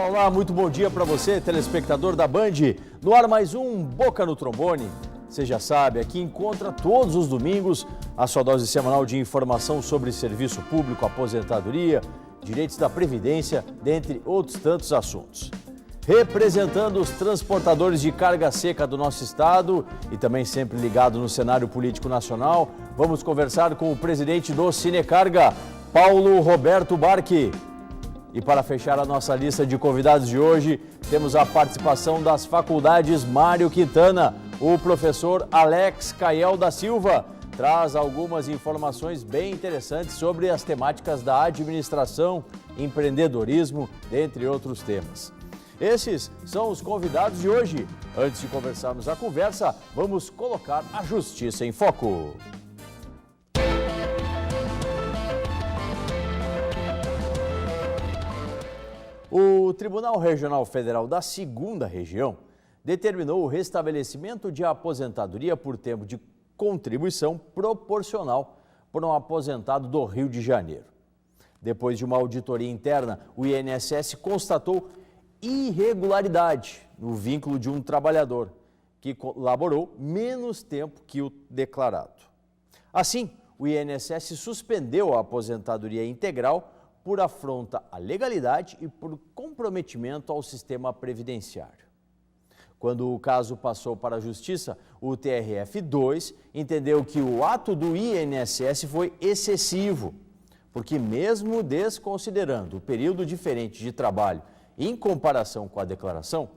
Olá, muito bom dia para você, telespectador da Band. No ar mais um Boca no Trombone. Você já sabe, aqui encontra todos os domingos a sua dose semanal de informação sobre serviço público, aposentadoria, direitos da Previdência, dentre outros tantos assuntos. Representando os transportadores de carga seca do nosso estado e também sempre ligado no cenário político nacional, vamos conversar com o presidente do Cinecarga, Paulo Roberto Barque. E para fechar a nossa lista de convidados de hoje, temos a participação das faculdades Mário Quintana. O professor Alex Caiel da Silva traz algumas informações bem interessantes sobre as temáticas da administração, empreendedorismo, dentre outros temas. Esses são os convidados de hoje. Antes de começarmos a conversa, vamos colocar a Justiça em Foco. O Tribunal Regional Federal da 2ª Região determinou o restabelecimento de aposentadoria por tempo de contribuição proporcional por um aposentado do Rio de Janeiro. Depois de uma auditoria interna, o INSS constatou irregularidade no vínculo de um trabalhador que laborou menos tempo que o declarado. Assim, o INSS suspendeu a aposentadoria integral por afronta à legalidade e por comprometimento ao sistema previdenciário. Quando o caso passou para a Justiça, o TRF2 entendeu que o ato do INSS foi excessivo, porque mesmo desconsiderando o período diferente de trabalho em comparação com a declaração,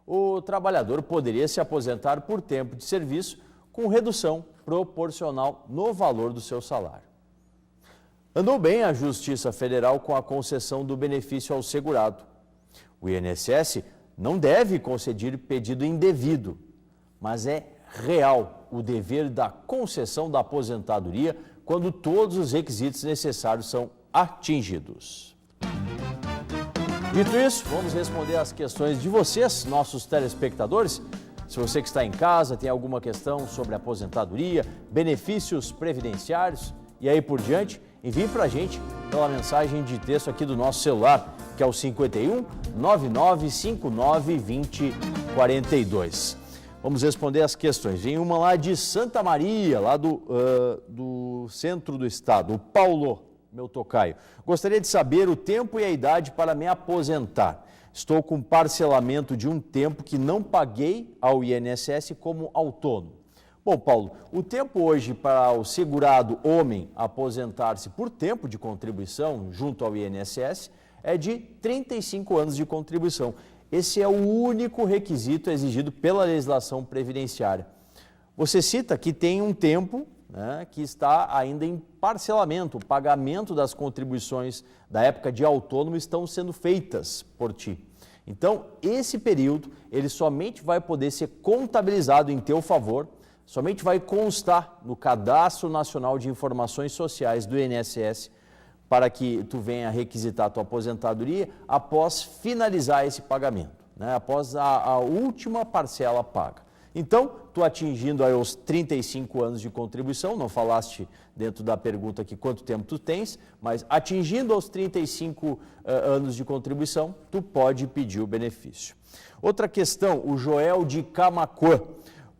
o trabalhador poderia se aposentar por tempo de serviço com redução proporcional no valor do seu salário. Andou bem a Justiça Federal com a concessão do benefício ao segurado. O INSS não deve conceder pedido indevido, mas é real o dever da concessão da aposentadoria quando todos os requisitos necessários são atingidos. Dito isso, vamos responder as questões de vocês, nossos telespectadores. Se você que está em casa tem alguma questão sobre aposentadoria, benefícios previdenciários e aí por diante, envie para a gente pela mensagem de texto aqui do nosso celular, que é o 51 9959 2042. Vamos responder as questões. Vem uma lá de Santa Maria, lá do centro do estado, o Paulo, meu tocaio. Gostaria de saber o tempo e a idade para me aposentar. Estou com parcelamento de um tempo que não paguei ao INSS como autônomo. Bom, Paulo, o tempo hoje para o segurado homem aposentar-se por tempo de contribuição junto ao INSS é de 35 anos de contribuição. Esse é o único requisito exigido pela legislação previdenciária. Você cita que tem um tempo, né, que está ainda em parcelamento, o pagamento das contribuições da época de autônomo estão sendo feitas por ti. Então, esse período, ele somente vai poder ser contabilizado em teu favor, somente vai constar no Cadastro Nacional de Informações Sociais do INSS para que tu venha requisitar a tua aposentadoria após finalizar esse pagamento, né? Após a última parcela paga. Então, tu atingindo aí os 35 anos de contribuição, não falaste dentro da pergunta aqui quanto tempo tu tens, mas atingindo aos 35 anos de contribuição, tu pode pedir o benefício. Outra questão, o Joel de Camaquã.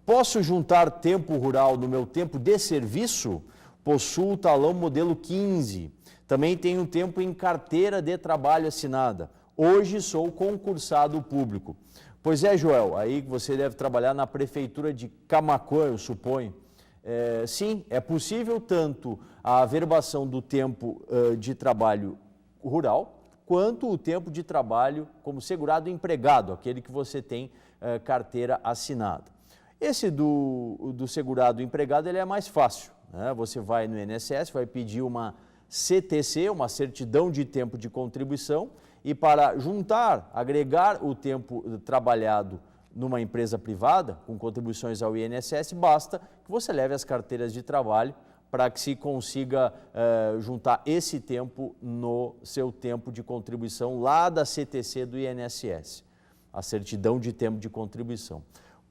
Posso juntar tempo rural no meu tempo de serviço? Possuo talão modelo 15. Também tenho tempo em carteira de trabalho assinada. Hoje sou concursado público. Pois é, Joel, aí você deve trabalhar na prefeitura de Camaquã, eu suponho. Sim, é possível tanto a averbação do tempo de trabalho rural, quanto o tempo de trabalho como segurado empregado, aquele que você tem carteira assinada. Esse do segurado empregado ele é mais fácil, né? Você vai no INSS, vai pedir uma CTC, uma certidão de tempo de contribuição, e para juntar, agregar o tempo trabalhado numa empresa privada, com contribuições ao INSS, basta que você leve as carteiras de trabalho para que se consiga juntar esse tempo no seu tempo de contribuição lá da CTC do INSS, a certidão de tempo de contribuição.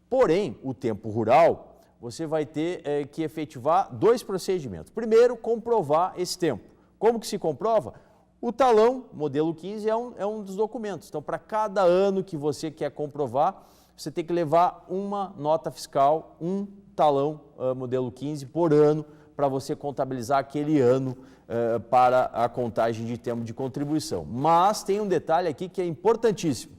Porém, o tempo rural, você vai ter que efetivar 2 procedimentos. Primeiro, comprovar esse tempo. Como que se comprova? O talão, modelo 15, é um dos documentos. Então, para cada ano que você quer comprovar, você tem que levar uma nota fiscal, um talão modelo 15 por ano, para você contabilizar aquele ano para a contagem de tempo de contribuição. Mas tem um detalhe aqui que é importantíssimo.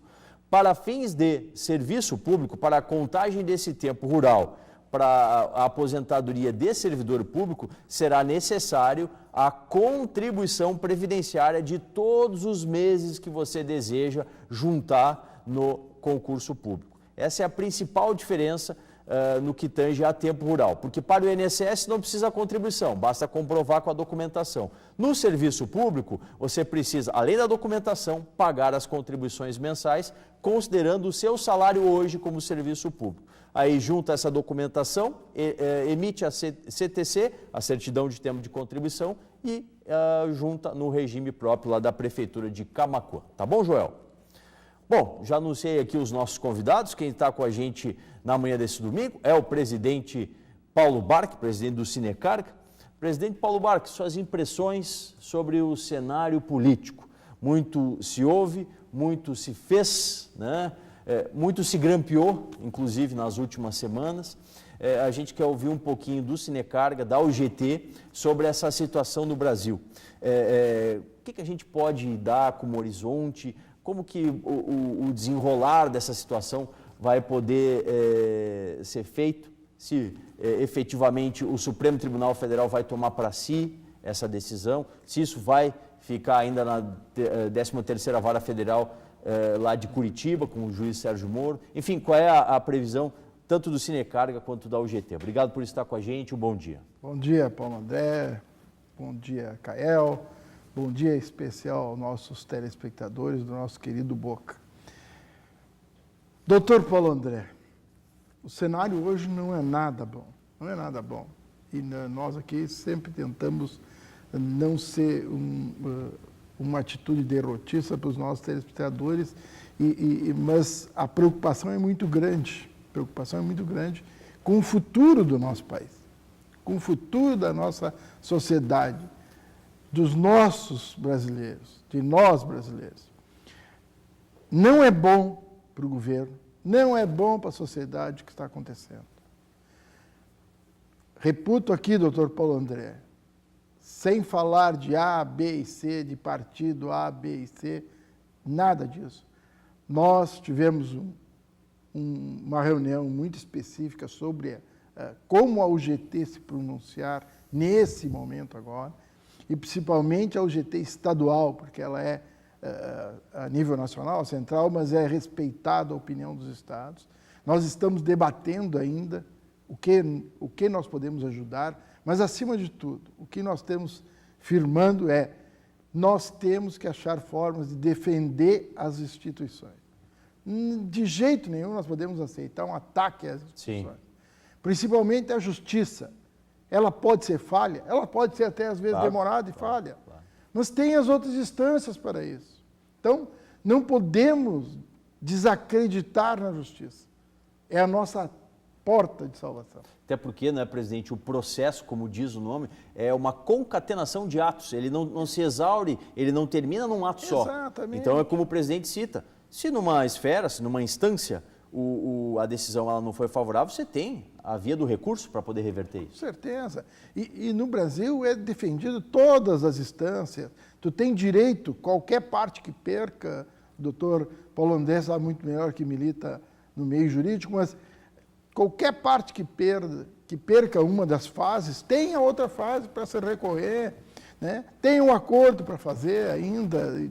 Para fins de serviço público, para a contagem desse tempo rural, para a aposentadoria de servidor público, será necessário a contribuição previdenciária de todos os meses que você deseja juntar no concurso público. Essa é a principal diferença no que tange a tempo rural, porque para o INSS não precisa contribuição, basta comprovar com a documentação. No serviço público, você precisa, além da documentação, pagar as contribuições mensais, considerando o seu salário hoje como serviço público. Aí junta essa documentação, emite a CTC, a certidão de tempo de contribuição, e junta no regime próprio lá da Prefeitura de Camaquã. Tá bom, Joel? Bom, já anunciei aqui os nossos convidados. Quem está com a gente na manhã desse domingo é o presidente Paulo Barque, presidente do Sinecarga. Presidente Paulo Barque, suas impressões sobre o cenário político. Muito se ouve, muito se fez, né? Muito se grampeou, inclusive nas últimas semanas. A gente quer ouvir um pouquinho do Sinecarga, da UGT, sobre essa situação no Brasil. O que a gente pode dar como horizonte? Como que o desenrolar dessa situação vai poder ser feito? Se efetivamente o Supremo Tribunal Federal vai tomar para si essa decisão, se isso vai ficar ainda na 13ª Vara Federal lá de Curitiba, com o juiz Sérgio Moro. Enfim, qual é a previsão tanto do Sinecarga quanto da UGT? Obrigado por estar com a gente, um bom dia. Bom dia, Paulo André, bom dia, Kael, bom dia especial aos nossos telespectadores do nosso querido Boca. Doutor Paulo André, o cenário hoje não é nada bom, não é nada bom. E nós aqui sempre tentamos não ser uma atitude derrotista para os nossos telespectadores, mas a preocupação é muito grande, com o futuro do nosso país, com o futuro da nossa sociedade, dos nossos brasileiros, de nós brasileiros. Não é bom para o governo, não é bom para a sociedade o que está acontecendo. Reputo aqui, doutor Paulo André, sem falar de A, B e C, de partido A, B e C, nada disso. Nós tivemos uma reunião muito específica sobre como a UGT se pronunciar nesse momento agora, e principalmente a UGT estadual, porque ela é a nível nacional, central, mas é respeitada a opinião dos estados. Nós estamos debatendo ainda o que nós podemos ajudar, mas, acima de tudo, o que nós temos firmando nós temos que achar formas de defender as instituições. De jeito nenhum nós podemos aceitar um ataque às instituições. Sim. Principalmente a justiça. Ela pode ser falha, ela pode ser até às vezes demorada e falha. Claro. Mas tem as outras instâncias para isso. Então, não podemos desacreditar na justiça. É a nossa porta de salvação. Até porque, né, presidente, o processo, como diz o nome, é uma concatenação de atos. Ele não se exaure, ele não termina num ato só. Exatamente. Então, é como o presidente cita. Se numa esfera, se numa instância, a decisão ela não foi favorável, você tem a via do recurso para poder reverter isso. Com certeza. E no Brasil é defendido todas as instâncias. Tu tem direito, qualquer parte que perca, o doutor Paulo André sabe muito melhor que milita no meio jurídico, mas qualquer parte que perca uma das fases, tem a outra fase para se recorrer, né? Tem um acordo para fazer ainda,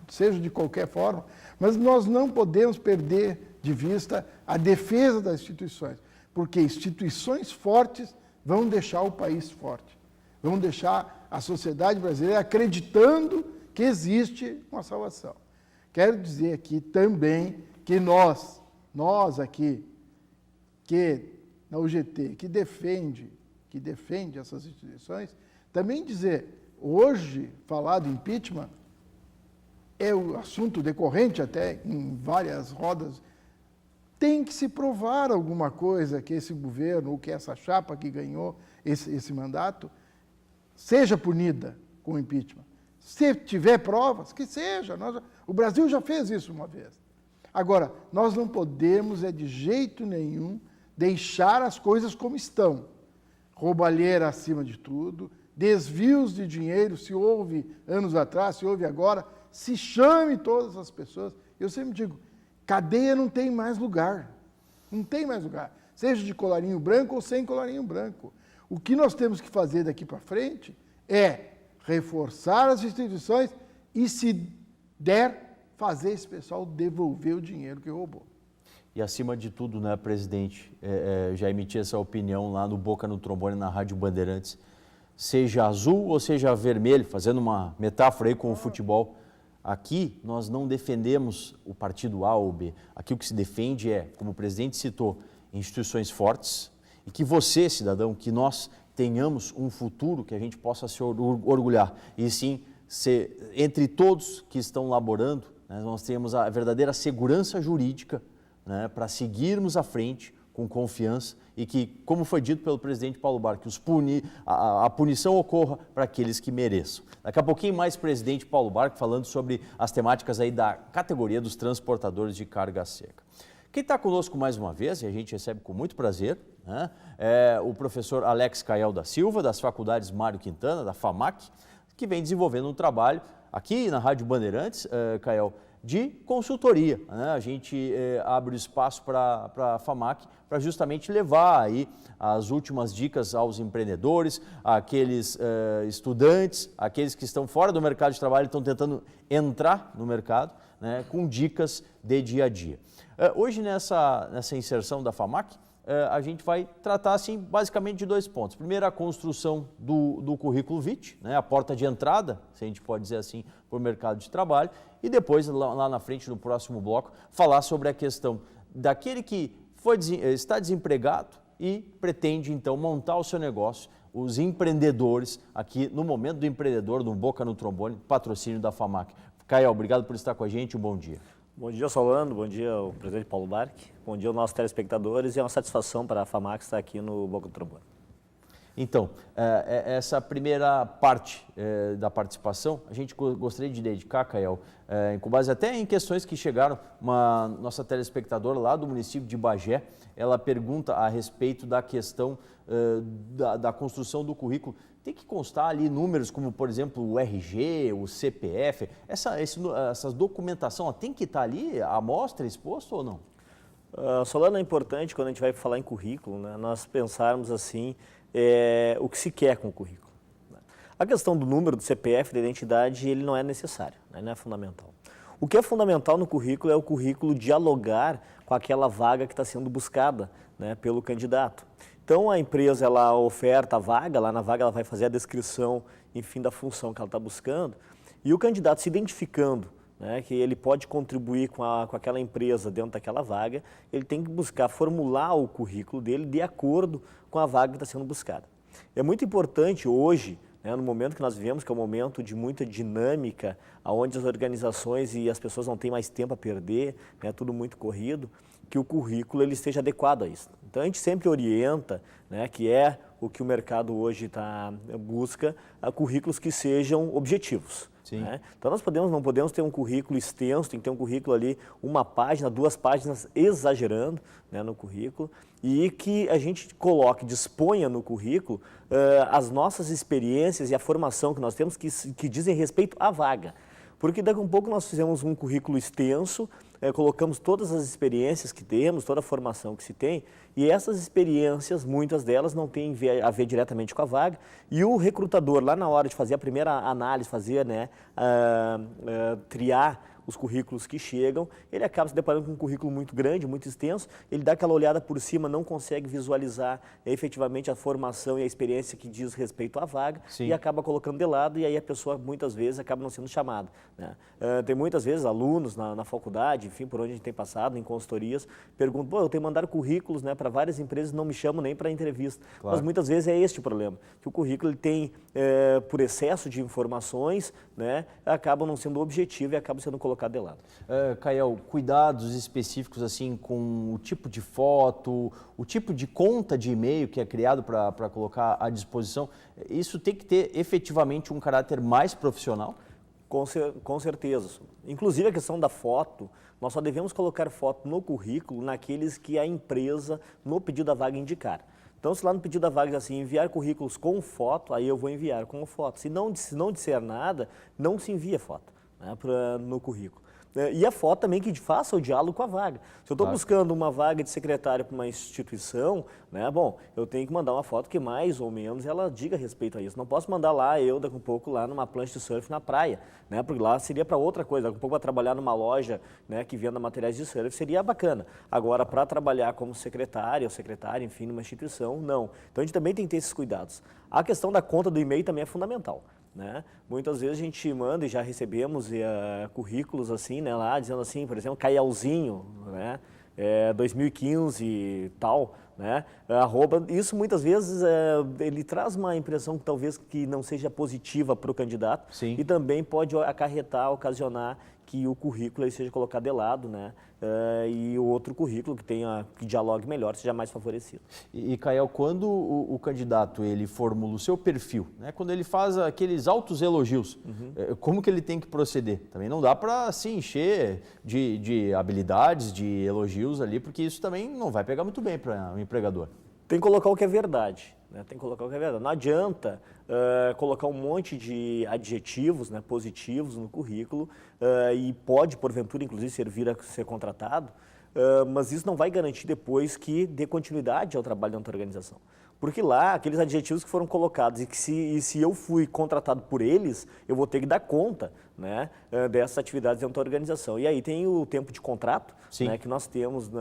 seja de qualquer forma, mas nós não podemos perder de vista a defesa das instituições, porque instituições fortes vão deixar o país forte, vão deixar a sociedade brasileira acreditando que existe uma salvação. Quero dizer aqui também que nós aqui, que na UGT, que defende essas instituições, também dizer, hoje, falar do impeachment é o assunto decorrente até em várias rodas, tem que se provar alguma coisa que esse governo, ou que essa chapa que ganhou esse mandato, seja punida com o impeachment, Se tiver provas, que seja. O Brasil já fez isso uma vez. Agora, nós não podemos, de jeito nenhum, deixar as coisas como estão. Roubalheira acima de tudo, desvios de dinheiro, se houve anos atrás, se houve agora, se chame todas as pessoas. Eu sempre digo, cadeia não tem mais lugar. Não tem mais lugar. Seja de colarinho branco ou sem colarinho branco. O que nós temos que fazer daqui para frente é reforçar as instituições e, se der, fazer esse pessoal devolver o dinheiro que roubou. E acima de tudo, né, presidente, já emiti essa opinião lá no Boca no Trombone, na Rádio Bandeirantes, seja azul ou seja vermelho, fazendo uma metáfora aí com o futebol, aqui nós não defendemos o partido A ou B. Aqui o que se defende é, como o presidente citou, instituições fortes e que você, cidadão, que nós tenhamos um futuro que a gente possa se orgulhar. E sim, entre todos que estão laborando, né, nós temos a verdadeira segurança jurídica, né, para seguirmos à frente com confiança e que, como foi dito pelo presidente Paulo Barck, a punição ocorra para aqueles que mereçam. Daqui a pouquinho mais, presidente Paulo Barck falando sobre as temáticas aí da categoria dos transportadores de carga seca. Quem está conosco mais uma vez, e a gente recebe com muito prazer, né, é o professor Alex Caiel da Silva, das faculdades Mário Quintana, da FAMAC, que vem desenvolvendo um trabalho aqui na Rádio Bandeirantes, Caiel, de consultoria, né? A gente abre o espaço para a FAMAC para justamente levar aí as últimas dicas aos empreendedores, àqueles estudantes, aqueles que estão fora do mercado de trabalho e estão tentando entrar no mercado, né, com dicas de dia a dia. Hoje, nessa inserção da FAMAC, a gente vai tratar assim, basicamente de 2 pontos. Primeiro, a construção do currículo vitae, né, a porta de entrada, se a gente pode dizer assim, para o mercado de trabalho. E depois, lá na frente, no próximo bloco, falar sobre a questão daquele que está desempregado e pretende, então, montar o seu negócio, os empreendedores, aqui no Momento do Empreendedor, no Boca no Trombone, patrocínio da FAMAC. Caiel, obrigado por estar com a gente, um bom dia. Bom dia, Solano, bom dia ao presidente Paulo Barck, bom dia aos nossos telespectadores e é uma satisfação para a FAMAC estar aqui no Boca do Trombone. Então, essa primeira parte da participação, a gente gostaria de dedicar, Caiel, com base até em questões que chegaram, uma nossa telespectadora lá do município de Bagé, ela pergunta a respeito da questão da construção do currículo. Tem que constar ali números como, por exemplo, o RG, o CPF, essa documentação tem que estar ali, à mostra, exposto ou não? Solano, é importante quando a gente vai falar em currículo, né, nós pensarmos assim, o que se quer com o currículo. A questão do número do CPF, da identidade, ele não é necessário, né, não é fundamental. O que é fundamental no currículo é o currículo dialogar com aquela vaga que está sendo buscada, né, pelo candidato. Então, a empresa ela oferta a vaga, lá na vaga ela vai fazer a descrição, enfim, da função que ela está buscando, e o candidato se identificando, né, que ele pode contribuir com aquela empresa dentro daquela vaga, ele tem que buscar formular o currículo dele de acordo com a vaga que está sendo buscada. É muito importante hoje, né, no momento que nós vivemos, que é um momento de muita dinâmica, onde as organizações e as pessoas não têm mais tempo a perder, né, tudo muito corrido, que o currículo ele esteja adequado a isso. Então, a gente sempre orienta, né, que é o que o mercado hoje busca, currículos que sejam objetivos. Né? Então, nós não podemos ter um currículo extenso, tem que ter um currículo ali, 1 página, 2 páginas, exagerando, né, no currículo, e que a gente disponha no currículo as nossas experiências e a formação que nós temos que dizem respeito à vaga. Porque daqui a um pouco nós fizemos um currículo extenso, colocamos todas as experiências que temos, toda a formação que se tem, e essas experiências, muitas delas não têm a ver diretamente com a vaga, e o recrutador, lá na hora de fazer a primeira análise, triar os currículos que chegam, ele acaba se deparando com um currículo muito grande, muito extenso, ele dá aquela olhada por cima, não consegue visualizar efetivamente a formação e a experiência que diz respeito à vaga, e acaba colocando de lado, e aí a pessoa muitas vezes acaba não sendo chamada. Né? Tem muitas vezes alunos na faculdade, enfim, por onde a gente tem passado, em consultorias, perguntam, eu tenho mandado currículos, né, para várias empresas, não me chamam nem para entrevista. Claro. Mas muitas vezes é este o problema, que o currículo ele tem, por excesso de informações, né, acaba não sendo objetivo e acaba sendo colocado de lado. Caiel, cuidados específicos assim com o tipo de foto, o tipo de conta de e-mail que é criado para colocar à disposição, isso tem que ter efetivamente um caráter mais profissional? Com certeza. Inclusive a questão da foto, nós só devemos colocar foto no currículo naqueles que a empresa, no pedido da vaga, indicar. Então, se lá no pedido da vaga diz assim, enviar currículos com foto, aí eu vou enviar com foto. Se não disser nada, não se envia foto, né, no currículo. E a foto também que faça o diálogo com a vaga. Se eu estou buscando uma vaga de secretário para uma instituição, né, bom, eu tenho que mandar uma foto que mais ou menos ela diga respeito a isso. Não posso mandar lá eu, daqui a pouco, lá numa plancha de surf na praia, né, porque lá seria para outra coisa. Daqui a pouco para trabalhar numa loja, né, que venda materiais de surf seria bacana. Agora, para trabalhar como secretária ou secretária, enfim, numa instituição, não. Então, a gente também tem que ter esses cuidados. A questão da conta do e-mail também é fundamental. Né? Muitas vezes a gente manda e já recebemos currículos assim, né, lá dizendo assim, por exemplo, Caialzinho, né, 2015 e tal, né, arroba. Isso muitas vezes ele traz uma impressão que talvez que não seja positiva para o candidato. Sim. E também pode acarretar, ocasionar que o currículo aí seja colocado de lado, né, e o outro currículo que dialogue melhor seja mais favorecido. E Kael, quando o candidato ele formula o seu perfil, né, quando ele faz aqueles altos elogios, como que ele tem que proceder? Também não dá para se encher de habilidades, de elogios ali, porque isso também não vai pegar muito bem para o empregador. Tem que colocar o que é verdade. Né? Tem que colocar o que é verdade. Não adianta colocar um monte de adjetivos, né, positivos no currículo e pode, porventura, inclusive, servir a ser contratado, mas isso não vai garantir depois que dê continuidade ao trabalho da organização. Porque lá, aqueles adjetivos que foram colocados e se eu fui contratado por eles, eu vou ter que dar conta, né, dessas atividades dentro da organização. E aí tem o tempo de contrato, né, que nós temos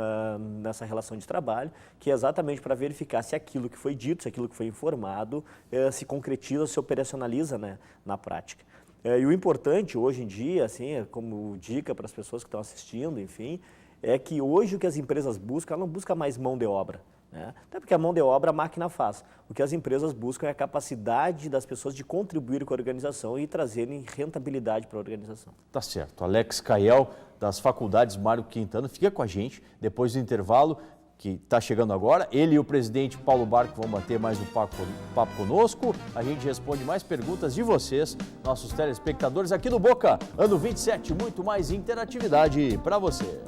nessa relação de trabalho, que é exatamente para verificar se aquilo que foi dito, se aquilo que foi informado, se concretiza, se operacionaliza, né, na prática. E o importante hoje em dia, assim, como dica para as pessoas que estão assistindo, enfim, é que hoje o que as empresas buscam, ela não busca mais mão de obra. Né? Até porque a mão de obra a máquina faz. O que as empresas buscam é a capacidade das pessoas de contribuir com a organização e trazerem rentabilidade para a organização. Tá certo. Alex Kael, das Faculdades Mário Quintana, fica com a gente depois do intervalo que está chegando agora. Ele e o presidente Paulo Barco vão bater mais um papo conosco. A gente responde mais perguntas de vocês, nossos telespectadores aqui no Boca. Ano 27, muito mais interatividade para você.